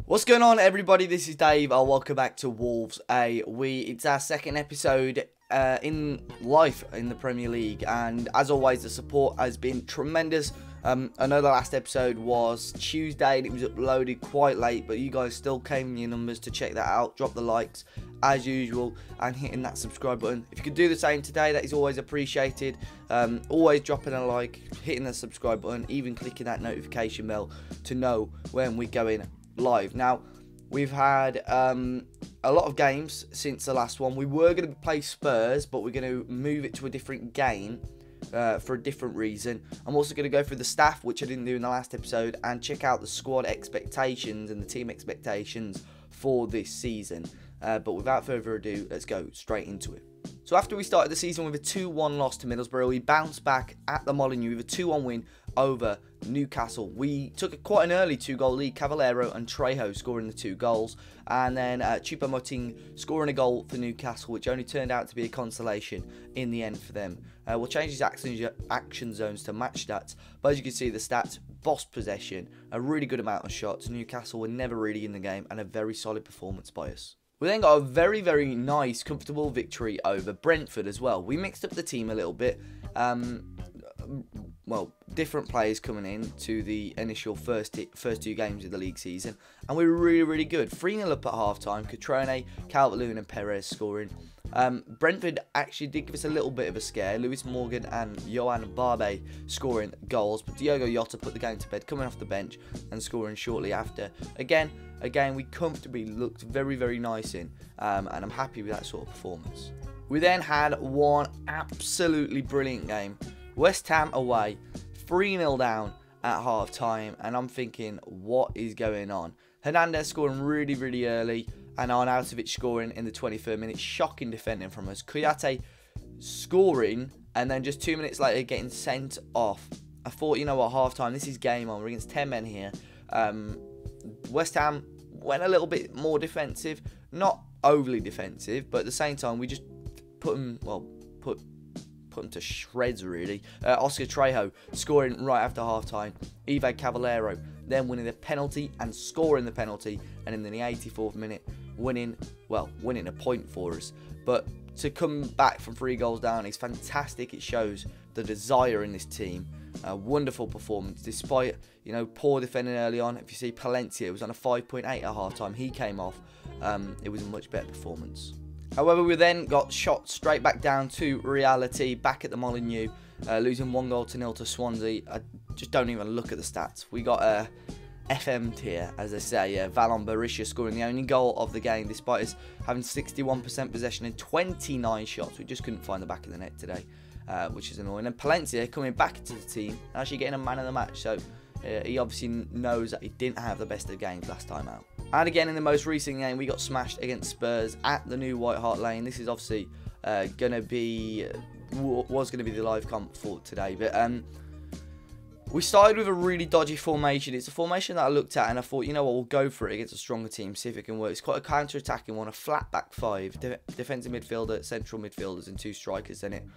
What's going on, everybody? This is Dave. Welcome back to Wolves It's our second episode in life in the Premier League, and as always, the support has been tremendous. I know the last episode was Tuesday and it was uploaded quite late, but you guys still came in your numbers to check that out. Drop the likes as usual and hitting that subscribe button. If you could do the same today, that is always appreciated. Always dropping a like, hitting the subscribe button, even clicking that notification bell to know when we're going live. Now, we've had a lot of games since the last one. We were going to play Spurs, but we're going to move it to a different game for a different reason. I'm also going to go through the staff, which I didn't do in the last episode, and check out the squad expectations and the team expectations for this season. But without further ado, let's go straight into it. So after we started the season with a 2-1 loss to Middlesbrough, we bounced back at the Molineux with a 2-1 win over Newcastle. We took quite an early 2-goal lead, Cavaleiro and Trejo scoring the 2 goals, and then Choupo-Moting scoring a goal for Newcastle, which only turned out to be a consolation in the end for them. We'll change these action zones to match stats, but as you can see, the stats: boss possession, a really good amount of shots. Newcastle were never really in the game, and a very solid performance by us. We then got a very, very nice, comfortable victory over Brentford as well. We mixed up the team a little bit. Well, different players coming in to the initial first 2 games of the league season, and we were really, really good. 3-0 up at half-time. Cutrone, Calvert-Lewin and Perez scoring. Brentford actually did give us a little bit of a scare. Lewis Morgan and Johan Barbe scoring goals, but Diogo Jota put the game to bed, coming off the bench and scoring shortly after. Again, we comfortably looked very, very nice in, and I'm happy with that sort of performance. We then had one absolutely brilliant game. West Ham away, 3-0 down at half-time, and I'm thinking, what is going on? Hernandez scoring really, really early, and Arnautovic scoring in the 23rd minute. Shocking defending from us. Kouyaté scoring, and then just 2 minutes later getting sent off. I thought, you know what, half-time, this is game on. We're against 10 men here. West Ham went a little bit more defensive. Not overly defensive, but at the same time, we just put them to shreds, really. Oscar Trejo scoring right after half-time. Ivan Cavaleiro then winning the penalty and scoring the penalty, and in the 84th minute winning a point for us. But to come back from 3 goals down is fantastic. It shows the desire in this team. A wonderful performance despite, you know, poor defending early on. If you see, Palencia was on a 5.8 at half-time. He came off. It was a much better performance. However, we then got shot straight back down to reality, back at the Molineux, losing 1-0 to Swansea. I just don't even look at the stats. We got a FM tier, as I say. Valon Berisha scoring the only goal of the game, despite us having 61% possession and 29 shots. We just couldn't find the back of the net today, which is annoying. And Palencia coming back into the team, actually getting a man of the match. So he obviously knows that he didn't have the best of games last time out. And again, in the most recent game, we got smashed against Spurs at the new White Hart Lane. This is obviously was going to be the live comp for today. But we started with a really dodgy formation. It's a formation that I looked at and I thought, you know what, we'll go for it against a stronger team, see if it can work. It's quite a counter-attacking one, a flat back 5, defensive midfielder, central midfielders and 2 strikers. Then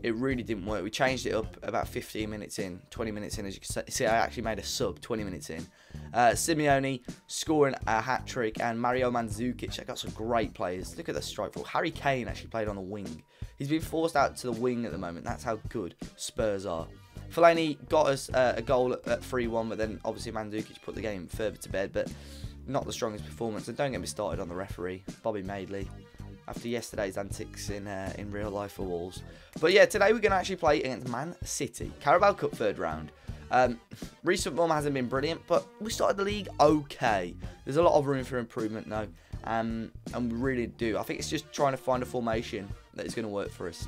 it really didn't work. We changed it up about 15 minutes in, 20 minutes in. As you can see, I actually made a sub 20 minutes in. Simeone scoring a hat-trick, and Mario Mandzukic. I got some great players. Look at the strike force. Harry Kane actually played on the wing. He's been forced out to the wing at the moment. That's how good Spurs are. Fellaini got us a goal at 3-1, but then obviously Mandzukic put the game further to bed, but not the strongest performance. And don't get me started on the referee, Bobby Madeley, after yesterday's antics in real life for Wolves. But yeah, today we're going to actually play against Man City. Carabao Cup 3rd round. Recent form hasn't been brilliant, but we started the league okay. There's a lot of room for improvement though, and we really do. I think it's just trying to find a formation that is going to work for us.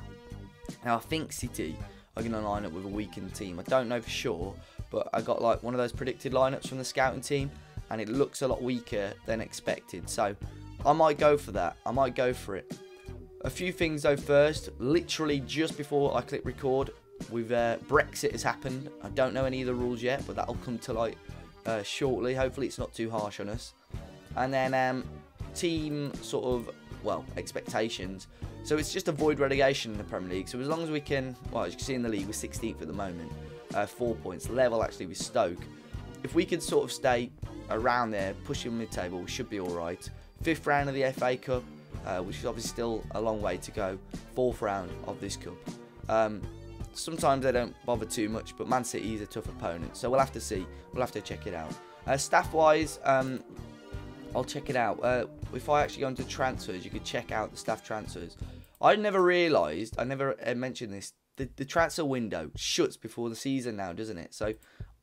Now, I think City are going to line up with a weakened team. I don't know for sure, but I got like one of those predicted lineups from the scouting team, and it looks a lot weaker than expected. So I might go for that. I might go for it. A few things though first. Literally just before I click record, with Brexit has happened. I don't know any of the rules yet, but that'll come to light shortly. Hopefully it's not too harsh on us. And then team sort of, well, expectations. So it's just avoid relegation in the Premier League. So as long as we can, well, as you can see in the league, we're 16th at the moment. 4 points. Level actually with Stoke. If we could sort of stay around there, pushing mid-table. We should be all right. 5th round of the FA Cup, which is obviously still a long way to go. 4th round of this cup. Sometimes they don't bother too much, but Man City is a tough opponent, so we'll have to see. We'll have to check it out. Staff-wise, I'll check it out. If I actually go into transfers, you could check out the staff transfers. I never realised, I never mentioned this, the transfer window shuts before the season now, doesn't it? So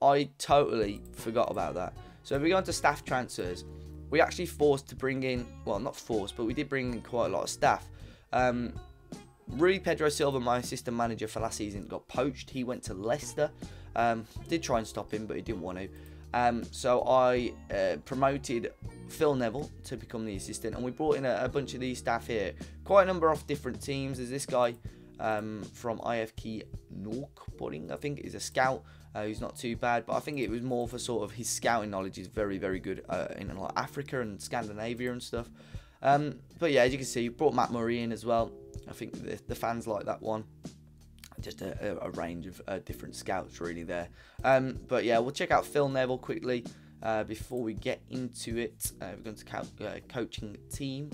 I totally forgot about that. So if we go into staff transfers, we actually forced to bring in, well, not forced, but we did bring in quite a lot of staff. Rui Pedro Silva, my assistant manager for last season, got poached. He went to Leicester. Did try and stop him, but he didn't want to. So I promoted Phil Neville to become the assistant, and we brought in a bunch of these staff here. Quite a number of different teams. There's this guy from IFK Norrköping, I think, is a scout. Who's not too bad, but I think it was more for sort of his scouting knowledge is very, very good in like Africa and Scandinavia and stuff. But yeah, as you can see, brought Matt Murray in as well. I think the fans like that one. Just a range of different scouts really there. But yeah, we'll check out Phil Neville quickly before we get into it. We're going to coaching team.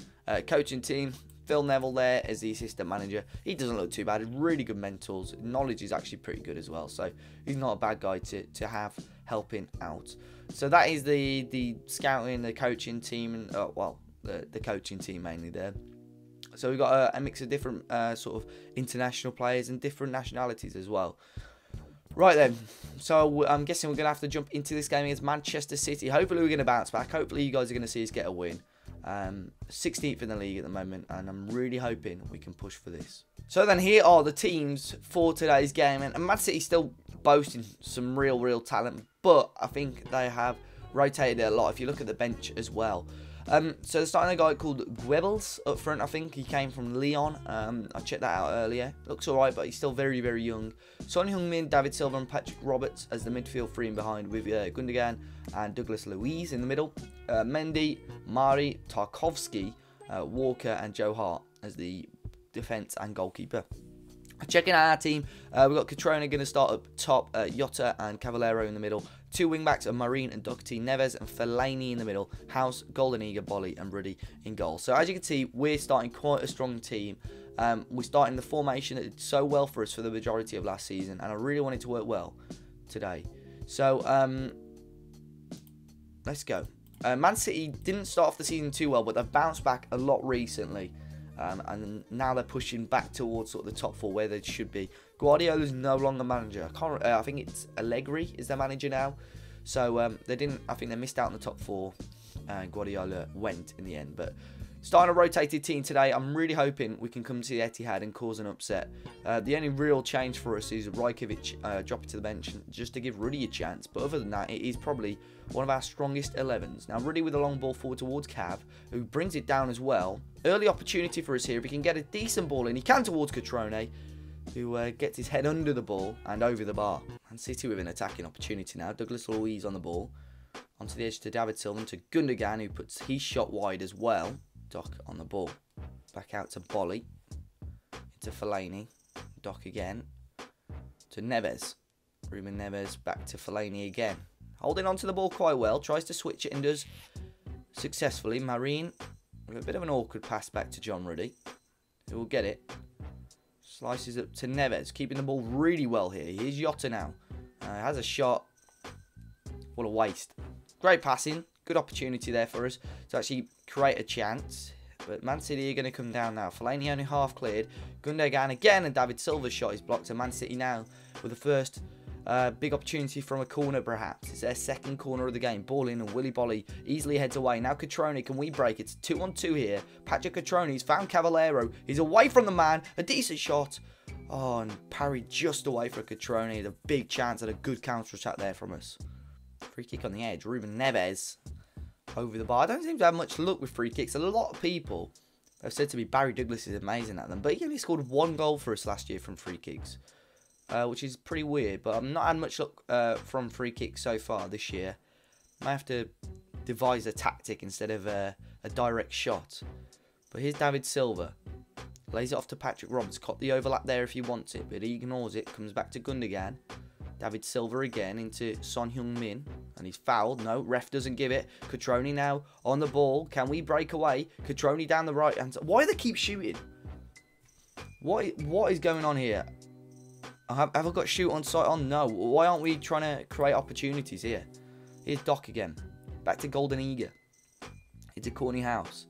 Phil Neville there as the assistant manager. He doesn't look too bad. Really good mentors. Knowledge is actually pretty good as well. So he's not a bad guy to have helping out. So that is the scouting, the coaching team, and well, the coaching team mainly there. So we've got a mix of different sort of international players and different nationalities as well. Right then, so I'm guessing we're going to have to jump into this game against Manchester City. Hopefully we're going to bounce back. Hopefully you guys are going to see us get a win. 16th in the league at the moment, and I'm really hoping we can push for this. So then here are the teams for today's game, and Man City still boasting some real talent, but I think they have rotated it a lot if you look at the bench as well. So they're starting a guy called Goebbels up front. I think he came from Lyon. I checked that out earlier. Looks alright, but he's still very young. Son Heung-min, David Silva and Patrick Roberts as the midfield three in behind, with Gundogan and Douglas Luiz in the middle. Mendy, Mari, Tarkowski, Walker and Joe Hart as the defence and goalkeeper. Checking out our team, we've got Catrona going to start up top, Jota and Cavallero in the middle. 2 wing-backs are Marine and Doherty, Neves and Fellaini in the middle. House, Goldeniga, Bolly and Ruddy in goal. So as you can see, we're starting quite a strong team. We're starting the formation that did so well for us for the majority of last season, and I really wanted to work well today. So let's go. Man City didn't start off the season too well, but they've bounced back a lot recently. And now they're pushing back towards sort of the top 4 where they should be. Guardiola's no longer manager. I think it's Allegri is their manager now. So they didn't. I think they missed out on the top 4. And Guardiola went in the end. But starting a rotated team today. I'm really hoping we can come to the Etihad and cause an upset. The only real change for us is Rajkovic dropping to the bench just to give Ruddy a chance. But other than that, it is probably one of our strongest 11s. Now, Ruddy with a long ball forward towards Cav, who brings it down as well. Early opportunity for us here. If we can get a decent ball in, he can towards Catrone, who gets his head under the ball and over the bar. And City with an attacking opportunity now. Douglas Luiz on the ball. Onto the edge to David Silva, to Gundogan, who puts his shot wide as well. Doc on the ball. Back out to Bolly. Into Fellaini. Doc again. To Neves. Ruben Neves back to Fellaini again. Holding on to the ball quite well. Tries to switch it and does successfully. Marine. A bit of an awkward pass back to John Ruddy. Who will get it. Slices up to Neves. Keeping the ball really well here. Here's Jota now. Has a shot. What a waste. Great passing. Good opportunity there for us to actually create a chance. But Man City are going to come down now. Fellaini only half cleared. Gundogan again, and David Silva's shot is blocked. And Man City now with the first big opportunity from a corner, perhaps. It's their second corner of the game. Ball in, and Willy Bolly easily heads away. Now Catrone, can we break? It's 2-on-2 here. Patrick Catrone's found Cavallero. He's away from the man. A decent shot. Oh, and parried just away for Catrone. A big chance and a good counter-attack there from us. Free kick on the edge. Ruben Neves over the bar. I don't seem to have much luck with free kicks. A lot of people have said to me Barry Douglas is amazing at them, but he only scored 1 goal for us last year from free kicks, which is pretty weird. But I've not had much luck from free kicks so far this year. I have to devise a tactic instead of a direct shot. But here's David Silva. Lays it off to Patrick Roberts. Caught the overlap there if he wants it, but he ignores it. Comes back to Gundogan. David Silva again into Son Heung-min. And he's fouled. No, ref doesn't give it. Cutrone now on the ball. Can we break away? Cutrone down the right hand side. Why do they keep shooting? What is going on here? Have I got shoot on sight on? No. Why aren't we trying to create opportunities here? Here's Doc again. Back to Golden Eagle. Into Corny House.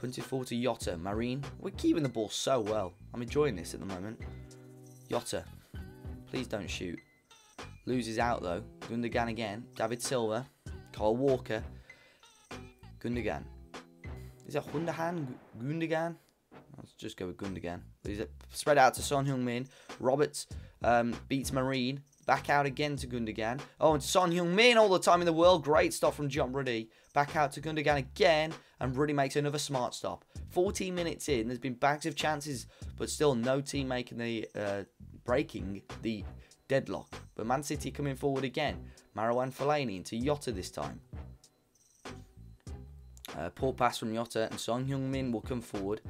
Punted forward to Yotta. Marine. We're keeping the ball so well. I'm enjoying this at the moment. Yotta. Please don't shoot. Loses out though. Gundogan again. David Silva. Kyle Walker. Gundogan. Is that Gundogan? Gundogan? Let's just go with Gundogan. He's spread out to Son Heung-min. Roberts beats Marine. Back out again to Gundogan. Oh, and Son Heung-min all the time in the world. Great stop from John Ruddy. Back out to Gundogan again. And Ruddy makes another smart stop. 14 minutes in. There's been bags of chances. But still no team making the breaking the deadlock. But Man City coming forward again. Marouane Fellaini into Yotta this time. Poor pass from Yotta. And Son Heung-min will come forward.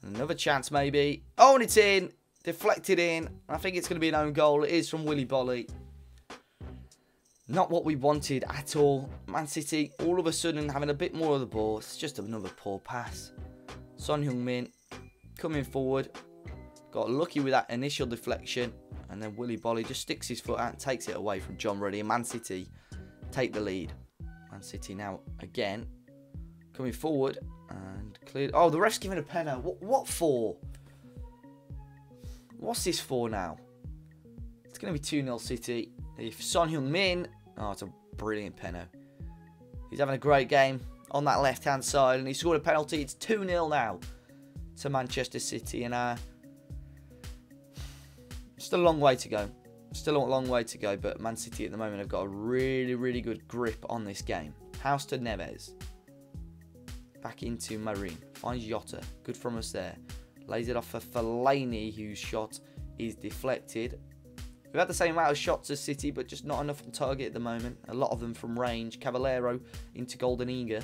Another chance maybe. Oh, and it's in. Deflected in. I think it's going to be an own goal. It is from Willy Bolly. Not what we wanted at all. Man City all of a sudden having a bit more of the ball. It's just another poor pass. Son Heung-min coming forward. Got lucky with that initial deflection. And then Willy Bolly just sticks his foot out and takes it away from John Ruddy. And Man City take the lead. Man City now again coming forward. And cleared. Oh, the ref's giving a penalty. What for? What's this for now? It's going to be 2-0 City. If Son Heung-min... Oh, it's a brilliant penalty. He's having a great game on that left-hand side. And he scored a penalty. It's 2-0 now to Manchester City. And still a long way to go. Still a long way to go. But Man City at the moment have got a really, really good grip on this game. House to Neves. Back into Marine. Finds Yotta. Good from us there. Lays it off for Fellaini, whose shot is deflected. We've had the same amount of shots as City, but just not enough on target at the moment. A lot of them from range. Cavallero into Golden Eagle.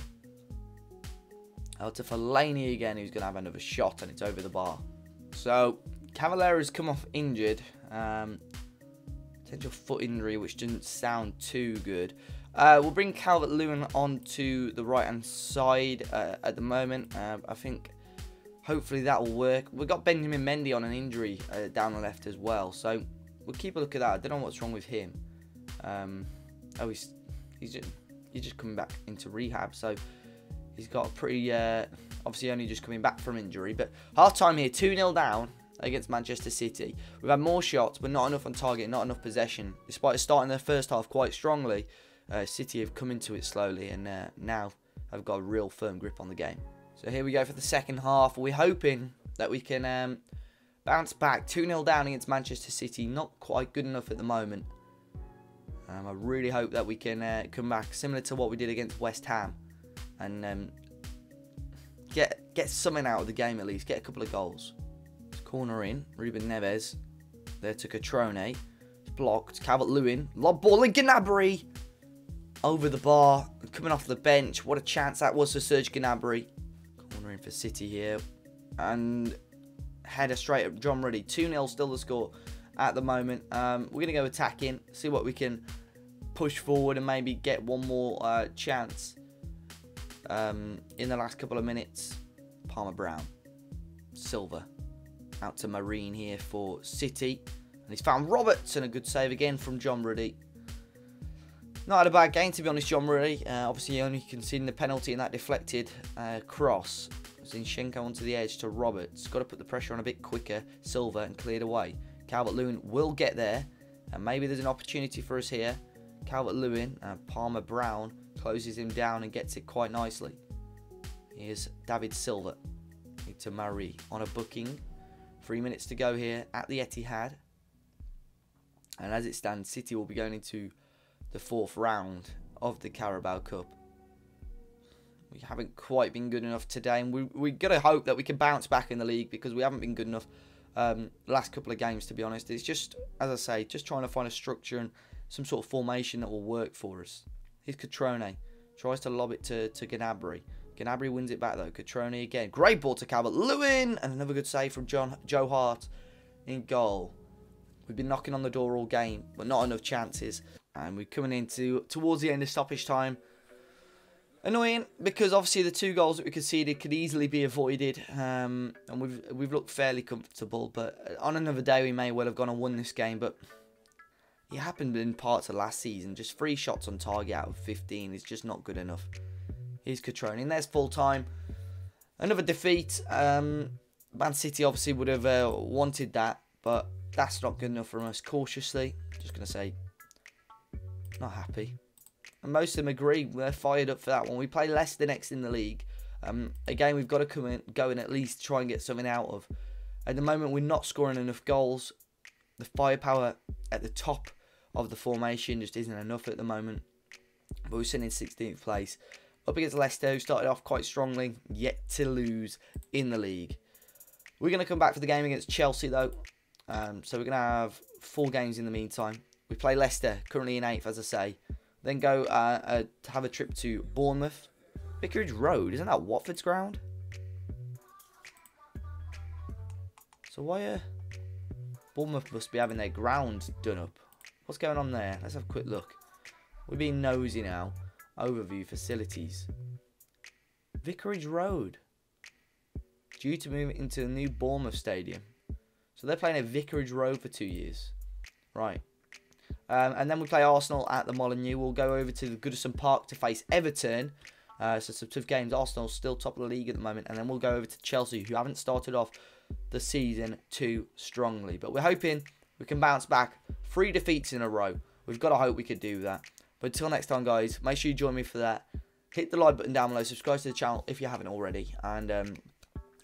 Out to Fellaini again, who's going to have another shot, and it's over the bar. So, Cavallero's come off injured. Potential foot injury, which doesn't sound too good. We'll bring Calvert-Lewin onto the right-hand side at the moment. I think hopefully that will work. We've got Benjamin Mendy on an injury down the left as well. So we'll keep a look at that. I don't know what's wrong with him. Oh, he's just coming back into rehab. So he's got a pretty, obviously only just coming back from injury. But half-time here, 2-0 down against Manchester City. We've had more shots, but not enough on target, not enough possession. Despite starting their first half quite strongly, City have come into it slowly and now have got a real firm grip on the game. So here we go for the second half. We're hoping that we can bounce back. 2-0 down against Manchester City. Not quite good enough at the moment. I really hope that we can come back similar to what we did against West Ham. And get something out of the game at least. Get a couple of goals. Corner in. Ruben Neves. There to Cutrone. Blocked. Calvert-Lewin. Lob ball in Gnabry. Over the bar. Coming off the bench. What a chance that was for Serge Gnabry. Corner in for City here. And header straight at John Ruddy. 2-0 still the score at the moment. We're going to go attacking. See what we can push forward and maybe get one more chance in the last couple of minutes. Palmer Brown. Silva. Out to Marine here for City. And he's found Roberts and a good save again from John Ruddy. Not had a bad game, to be honest, John Ruddy. Obviously, only conceding the penalty in that deflected cross. Zinchenko onto the edge to Roberts. Got to put the pressure on a bit quicker. Silva and cleared away. Calvert-Lewin will get there. And maybe there's an opportunity for us here. Calvert-Lewin and Palmer Brown closes him down and gets it quite nicely. Here's David Silva. To Marie on a booking. 3 minutes to go here at the Etihad. And as it stands, City will be going into the fourth round of the Carabao Cup. We haven't quite been good enough today, and we got to hope that we can bounce back in the league because we haven't been good enough the last couple of games, to be honest. It's just, as I say, just trying to find a structure and some sort of formation that will work for us. Here's Cutrone. Tries to lob it to Gnabry. Gnabry wins it back though. Cutrone again. Great ball to Calvert-Lewin, and another good save from Joe Hart in goal. We've been knocking on the door all game, but not enough chances. And we're coming into towards the end of stoppage time. Annoying, because obviously the 2 goals that we conceded could easily be avoided. And we've looked fairly comfortable. But on another day, we may well have gone and won this game. But it happened in parts of last season. Just 3 shots on target out of 15 is just not good enough. Here's Cutrone. And there's full time. Another defeat. Man City obviously would have wanted that. But that's not good enough for us. Cautiously, just going to say, not happy. And most of them agree. We're fired up for that one. We play Leicester next in the league. Again, we've got to go and at least try and get something out of. At the moment, we're not scoring enough goals. The firepower at the top of the formation just isn't enough at the moment. But we're sitting in 16th place. Up against Leicester, who started off quite strongly, yet to lose in the league. We're going to come back for the game against Chelsea, though. So we're going to have 4 games in the meantime. We play Leicester, currently in 8th, as I say. Then go have a trip to Bournemouth. Vicarage Road, isn't that Watford's ground? So why Bournemouth must be having their ground done up. What's going on there? Let's have a quick look. We're being nosy now. Overview facilities. Vicarage Road. Due to move into the new Bournemouth stadium. So they're playing at Vicarage Road for 2 years. Right. And then we play Arsenal at the Molineux. We'll go over to the Goodison Park to face Everton. So some tough games. Arsenal's still top of the league at the moment. And then we'll go over to Chelsea, who haven't started off the season too strongly. But we're hoping we can bounce back. 3 defeats in a row. We've got to hope we could do that. But until next time, guys, make sure you join me for that. Hit the like button down below. Subscribe to the channel if you haven't already. And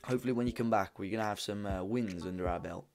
hopefully when you come back, we're going to have some wins under our belt.